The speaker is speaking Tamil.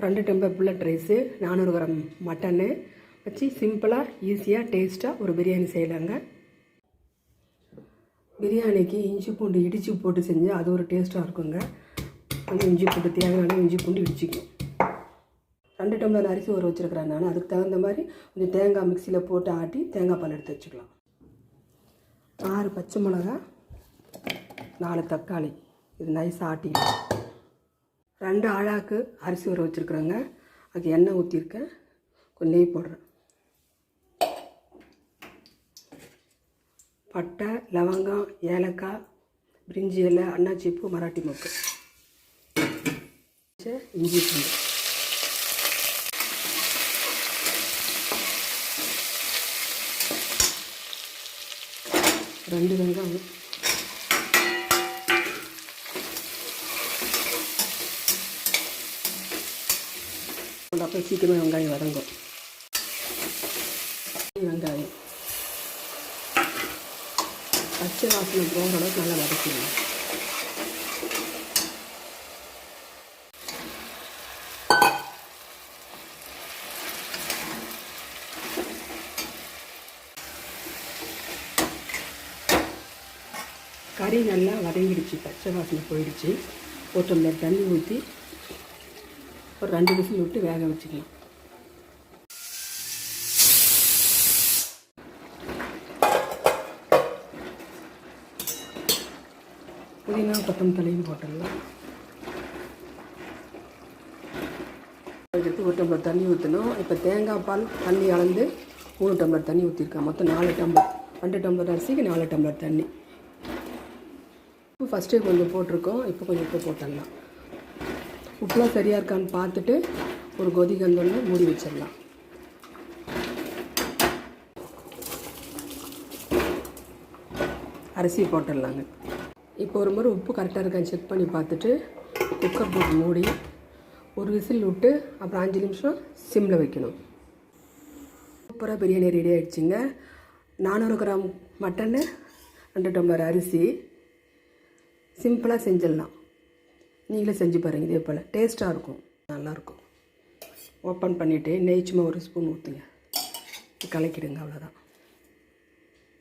2 tumbler bullet rice 400 gram mutton வச்சு சிம்பிளாக ஈஸியாக டேஸ்ட்டாக ஒரு பிரியாணி செய்யலாங்க. பிரியாணிக்கு இஞ்சி பூண்டு இடித்து போட்டு செஞ்சால் அது ஒரு டேஸ்ட்டாக இருக்குங்க. அந்த இஞ்சி பூண்டு தேவையான இஞ்சி பூண்டு இடிச்சிக்கும். 2 டம்ளர் அரிசி ஊற வச்சுருக்கிறேன் நான். அதுக்கு தகுந்த மாதிரி கொஞ்சம் தேங்காய் மிக்சியில் போட்டு ஆட்டி தேங்காய் பால் எடுத்து வச்சுக்கலாம். 6 பச்சை மிளகா, 4 தக்காளி இது நைஸாக ஆட்டிக்கலாம். 2 ஆழாக்கு அரிசி ஊற வச்சுருக்குறேங்க. அதுக்கு எண்ணெய் ஊற்றிருக்கேன், கொஞ்சம் நெய் போடுறேன். பட்டை, லவங்கம், ஏலக்காய், பிரிஞ்சி இலை, அன்னாச்சி பூ, மராட்டி மொக்கு, இஞ்சி பூண்டு, ரெண்டு வெங்காயம், அப்போ சீக்கிரமாக வெங்காயம் வதங்கும். வெங்காயம் பச்சை வாசனை போகிற அளவுக்கு நல்லா வதக்கிடணும். கறி நல்லா வதங்கிடுச்சு, பச்சை வாசனை போயிடுச்சு. 1 டம்ளர் தண்ணி ஊற்றி ஒரு 2 விசில் விட்டு வேக வச்சுக்கலாம். புதினா கொத்தமல்லியும் போட்டுடலாம். அதுக்கு 1 டம்ளர் தண்ணி ஊற்றணும். இப்போ தேங்காய் பால் தண்ணி அளந்து 3 டம்ளர் தண்ணி ஊற்றிருக்கேன். மொத்தம் 4 டம்ளர். 2 டம்ளர் அரிசிக்கு 4 டம்ளர் தண்ணி. உப்பு ஃபஸ்ட்டே கொஞ்சம் போட்டிருக்கோம், இப்போ கொஞ்சம் உப்பு போட்டுடலாம். உப்புலாம் சரியாக இருக்கான்னு பார்த்துட்டு ஒரு கொதி கந்தோன்னு மூடி வச்சிடலாம். அரிசி போட்டுடலாங்க. இப்போ ஒரு முறை உப்பு கரெக்டாக இருக்கான்னு செக் பண்ணி பார்த்துட்டு குக்கர் போட்டு மூடி ஒரு விசில் விட்டு அப்புறம் 5 நிமிஷம் சிம்மில் வைக்கணும். சூப்பராக பிரியாணி ரெடி ஆகிடுச்சிங்க. 400 கிராம் மட்டனு, 2 டம்ளர் அரிசி, சிம்பிளாக செஞ்சிடலாம். நீங்களே செஞ்சு பாருங்கள், இதே போல் டேஸ்ட்டாக இருக்கும், நல்லாயிருக்கும். ஓப்பன் பண்ணிவிட்டு நெய் சும்மா 1 ஸ்பூன் ஊற்றுங்க, கலக்கிடுங்க, அவ்வளோதான்.